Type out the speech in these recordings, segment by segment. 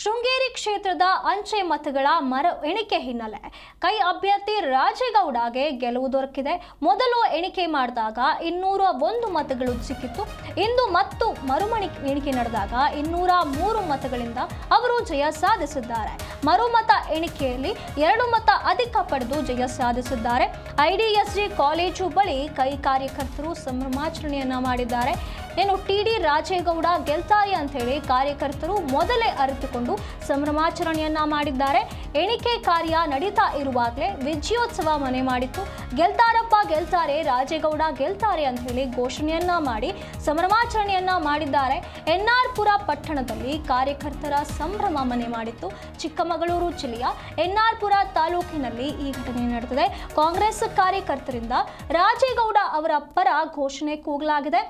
ಶೃಂಗೇರಿ ಕ್ಷೇತ್ರದ ಅಂಚೆ ಮತಗಳ ಮರು ಎಣಿಕೆ ಹಿನ್ನೆಲೆ ಕೈ ಅಭ್ಯರ್ಥಿ ರಾಜೇಗೌಡಗೆ ಗೆಲುವು ದೊರಕಿದೆ. ಮೊದಲು ಎಣಿಕೆ ಮಾಡಿದಾಗ 201 ಮತಗಳು ಸಿಕ್ಕಿತ್ತು. ಇಂದು ಮತ್ತು ಎಣಿಕೆ ನಡೆದಾಗ 203 ಮತಗಳಿಂದ ಅವರು ಜಯ ಸಾಧಿಸಿದ್ದಾರೆ. ಮರುಮತ ಎಣಿಕೆಯಲ್ಲಿ 2 ಮತ ಅಧಿಕ ಪಡೆದು ಜಯ ಸಾಧಿಸಿದ್ದಾರೆ. ಐಡಿಎಸ್ಜಿ ಕಾಲೇಜು ಬಳಿ ಕೈ ಕಾರ್ಯಕರ್ತರು ಸಂಭ್ರಮಾಚರಣೆಯನ್ನ ಮಾಡಿದ್ದಾರೆ. ಟಿ.ಡಿ. ರಾಜೇಗೌಡ ಗೆಲ್ತಾರೆ ಅಂತ ಹೇಳಿ ಕಾರ್ಯಕರ್ತರು ಮೊದಲೇ ಅರಿತುಕೊಂಡು ಸಂಭ್ರಮಾಚರಣೆಯನ್ನ ಮಾಡಿದ್ದಾರೆ. ಎಣಿಕೆ ಕಾರ್ಯ ನಡೀತಾ ಇರುವಾಗಲೇ ವಿಜಯೋತ್ಸವ ಮನೆ ಮಾಡಿತ್ತು. ಗೆಲ್ತಾರಪ್ಪ ಗೆಲ್ತಾರೆ, ರಾಜೇಗೌಡ ಗೆಲ್ತಾರೆ ಅಂತ ಹೇಳಿ ಘೋಷಣೆಯನ್ನ ಮಾಡಿ ಸಂಭ್ರಮಾಚರಣೆಯನ್ನ ಮಾಡಿದ್ದಾರೆ. ಎನ್.ಆರ್. ಪುರ ಪಟ್ಟಣದಲ್ಲಿ ಕಾರ್ಯಕರ್ತರ ಸಂಭ್ರಮ ಮನೆ ಮಾಡಿತ್ತು. ಚಿಕ್ಕಮಗಳೂರು ಜಿಲ್ಲೆಯ ಎನ್.ಆರ್. ಪುರ ತಾಲೂಕಿನಲ್ಲಿ ಈ ಘಟನೆ ನಡೆದಿದೆ. ಕಾಂಗ್ರೆಸ್ ಕಾರ್ಯಕರ್ತರಿಂದ ರಾಜೇಗೌಡ ಅವರ ಪರ ಘೋಷಣೆ ಕೂಗಲಾಗಿದೆ.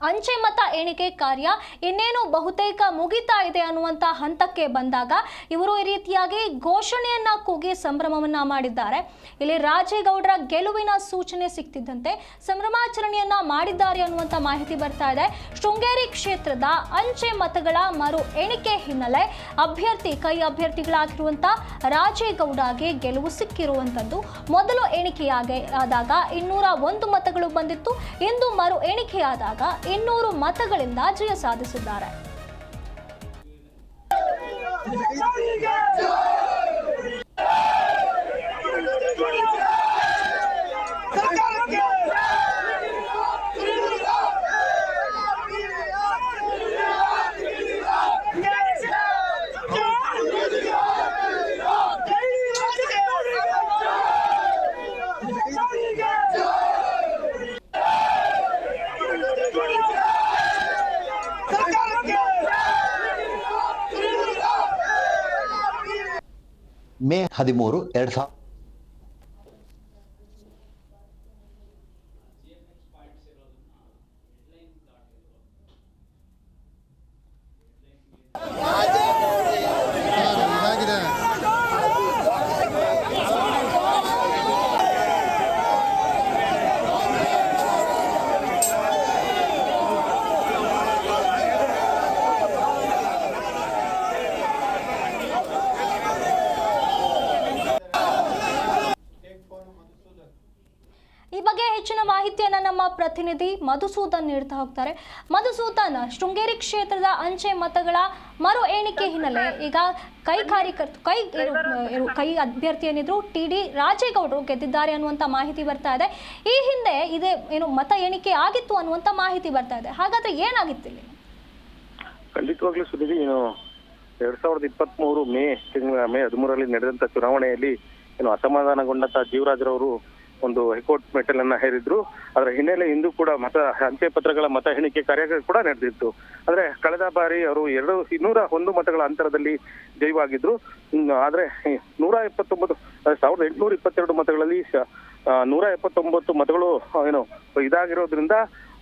ಅಂಚೆ ಮತ ಎಣಿಕೆ ಕಾರ್ಯ ಇನ್ನೇನು ಬಹುತೇಕ ಮುಗಿತಾ ಇದೆ ಅನ್ನುವಂಥ ಹಂತಕ್ಕೆ ಬಂದಾಗ ಇವರು ಈ ರೀತಿಯಾಗಿ ಘೋಷಣೆಯನ್ನ ಕೂಗಿ ಸಂಭ್ರಮವನ್ನ ಮಾಡಿದ್ದಾರೆ. ಇಲ್ಲಿ ರಾಜೇಗೌಡರ ಗೆಲುವಿನ ಸೂಚನೆ ಸಿಗ್ತಿದ್ದಂತೆ ಸಂಭ್ರಮಾಚರಣೆಯನ್ನ ಮಾಡಿದ್ದಾರೆ ಅನ್ನುವಂಥ ಮಾಹಿತಿ ಬರ್ತಾ ಇದೆ. ಶೃಂಗೇರಿ ಕ್ಷೇತ್ರದ ಅಂಚೆ ಮತಗಳ ಮರು ಎಣಿಕೆ ಹಿನ್ನೆಲೆ ಕೈ ಅಭ್ಯರ್ಥಿಗಳಾಗಿರುವಂಥ ರಾಜೇಗೌಡಗೆ ಗೆಲುವು ಸಿಕ್ಕಿರುವಂಥದ್ದು. ಮೊದಲು ಎಣಿಕೆಯಾದಾಗ 201 ಮತಗಳು ಬಂದಿತ್ತು. ಇಂದು ಮರು ಎಣಿಕೆಯಾದಾಗ 200 ಮತಗಳಿಂದ ಜಯ ಸಾಧಿಸಿದ್ದಾರೆ. ಮೇ 13, 2000 ಈ ಬಗ್ಗೆ ಹೆಚ್ಚಿನ ಮಾಹಿತಿಯನ್ನ ನಮ್ಮ ಪ್ರತಿನಿಧಿ ಮಧುಸೂದನ್ ನೀಡ್ತಾ ಹೋಗ್ತಾರೆ. ಮಧುಸೂದನ್, ಶೃಂಗೇರಿ ಕ್ಷೇತ್ರದ ಅಂಚೆ ಮತಗಳ ಮರು ಎಣಿಕೆ ಹಿನ್ನೆಲೆ ಈಗ ಕೈ ಅಭ್ಯರ್ಥಿ ಏನಿದ್ರು ಟಿ.ಡಿ. ರಾಜೇಗೌಡರು ಗೆದ್ದಿದ್ದಾರೆ ಅನ್ನುವಂಥ ಮಾಹಿತಿ ಬರ್ತಾ ಇದೆ. ಈ ಹಿಂದೆ ಮತ ಎಣಿಕೆ ಆಗಿತ್ತು ಅನ್ನುವಂಥ ಮಾಹಿತಿ ಬರ್ತಾ ಇದೆ. ಹಾಗಾದ್ರೆ ಏನಾಗಿತ್ತು ಇಲ್ಲಿ? ಖಂಡಿತವಾಗ್ಲೂ ಸುದ್ದಿ 2023 ಮೇ 13ರಲ್ಲಿ ನಡೆದಂತ ಚುನಾವಣೆಯಲ್ಲಿ ಅಸಮಾಧಾನಗೊಂಡಂತ ಜೀವರಾಜ್ರವರು ಒಂದು ಹೈಕೋರ್ಟ್ ಮೆಟ್ಟಲನ್ನ ಹೇರಿದ್ರು. ಅದರ ಹಿನ್ನೆಲೆ ಇಂದು ಕೂಡ ಅಂಚೆ ಪತ್ರಗಳ ಮತ ಎಣಿಕೆ ಕಾರ್ಯ ಕೂಡ ನಡೆದಿತ್ತು. ಅಂದ್ರೆ ಕಳೆದ ಬಾರಿ ಅವರು 201 ಮತಗಳ ಅಂತರದಲ್ಲಿ ಜಯವಾಗಿದ್ರು. ಆದ್ರೆ 1822 ಮತಗಳಲ್ಲಿ 179 ಮತಗಳು ಇದಾಗಿರೋದ್ರಿಂದ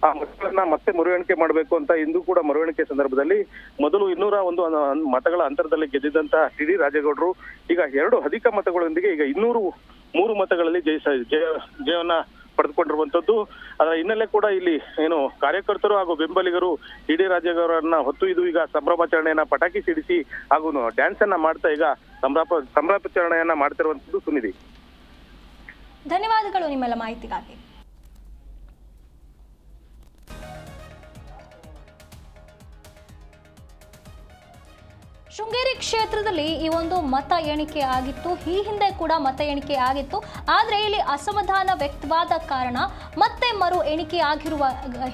ಆ ಮತಗಳನ್ನ ಮತ್ತೆ ಮರು ಎಣಿಕೆ ಮಾಡಬೇಕು ಅಂತ ಇಂದು ಕೂಡ ಮರು ಎಣಿಕೆ ಸಂದರ್ಭದಲ್ಲಿ ಮೊದಲು 201 ಮತಗಳ ಅಂತರದಲ್ಲಿ ಗೆದ್ದಿದ್ದಂತ ಟಿ.ಡಿ. ರಾಜೇಗೌಡರು ಈಗ 2 ಅಧಿಕ ಮತಗಳೊಂದಿಗೆ ಈಗ 203 ಮತಗಳಲ್ಲಿ ಜಯವನ್ನ ಪಡೆದುಕೊಂಡಿರುವಂತದ್ದು. ಅದರ ಹಿನ್ನೆಲೆ ಕೂಡ ಇಲ್ಲಿ ಕಾರ್ಯಕರ್ತರು ಹಾಗೂ ಬೆಂಬಲಿಗರು ಟಿ.ಡಿ. ರಾಜೇಗೌಡರನ್ನ ಹೊತ್ತು ಈಗ ಸಂಭ್ರಮಾಚರಣೆಯನ್ನ ಪಟಾಕಿ ಸಿಡಿಸಿ ಹಾಗೂ ಡ್ಯಾನ್ಸ್ ಅನ್ನ ಮಾಡ್ತಾ ಈಗ ಸಂಭ್ರಮಾಚರಣೆಯನ್ನ ಮಾಡ್ತಿರುವಂತದ್ದು ಸುನಿಧಿ. ಧನ್ಯವಾದಗಳು ನಿಮ್ಮೆಲ್ಲ ಮಾಹಿತಿಗಾಗಿ. ಶೃಂಗೇರಿ ಕ್ಷೇತ್ರದಲ್ಲಿ ಈ ಒಂದು ಮತ ಎಣಿಕೆ ಆಗಿತ್ತು. ಈ ಹಿಂದೆ ಕೂಡ ಮತ ಎಣಿಕೆ ಆಗಿತ್ತು. ಆದರೆ ಇಲ್ಲಿ ಅಸಮಾಧಾನ ವ್ಯಕ್ತವಾದ ಕಾರಣ ಮತ್ತೆ ಮರು ಎಣಿಕೆ ಆಗಿರುವ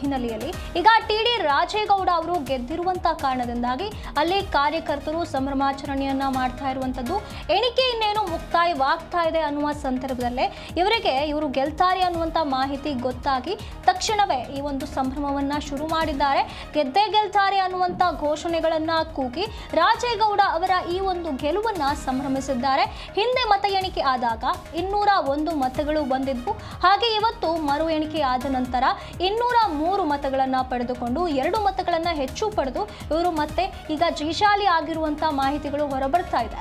ಹಿನ್ನೆಲೆಯಲ್ಲಿ ಈಗ ಟಿ.ಡಿ. ರಾಜೇಗೌಡ ಅವರು ಗೆದ್ದಿರುವಂಥ ಕಾರಣದಿಂದಾಗಿ ಅಲ್ಲಿ ಕಾರ್ಯಕರ್ತರು ಸಂಭ್ರಮಾಚರಣೆಯನ್ನ ಮಾಡ್ತಾ ಇರುವಂಥದ್ದು. ಎಣಿಕೆ ಇನ್ನೇನು ಮುಕ್ತಾಯವಾಗ್ತಾ ಇದೆ ಅನ್ನುವ ಸಂದರ್ಭದಲ್ಲೇ ಇವರು ಗೆಲ್ತಾರೆ ಅನ್ನುವಂಥ ಮಾಹಿತಿ ಗೊತ್ತಾಗಿ ತಕ್ಷಣವೇ ಈ ಒಂದು ಸಂಭ್ರಮವನ್ನ ಶುರು ಮಾಡಿದ್ದಾರೆ. ಗೆದ್ದೇ ಗೆಲ್ತಾರೆ ಅನ್ನುವಂಥ ಘೋಷಣೆಗಳನ್ನ ಕೂಗಿ ರಾಜೇಗೌಡ ಅವರ ಈ ಒಂದು ಗೆಲುವನ್ನ ಸಂಭ್ರಮಿಸಿದ್ದಾರೆ. ಹಿಂದೆ ಮತ ಎಣಿಕೆ ಆದಾಗ 201 ಮತಗಳು ಬಂದಿದ್ವು. ಹಾಗೆ ಇವತ್ತು ಮರು ಎಣಿಕೆ ಆದ ನಂತರ 203 ಮತಗಳನ್ನ ಪಡೆದುಕೊಂಡು 2 ಮತಗಳನ್ನ ಹೆಚ್ಚು ಪಡೆದು ಇವರು ಮತ್ತೆ ಈಗ ಜಯಶಾಲಿ ಆಗಿರುವಂತ ಮಾಹಿತಿಗಳು ಹೊರಬರ್ತಾ ಇದೆ.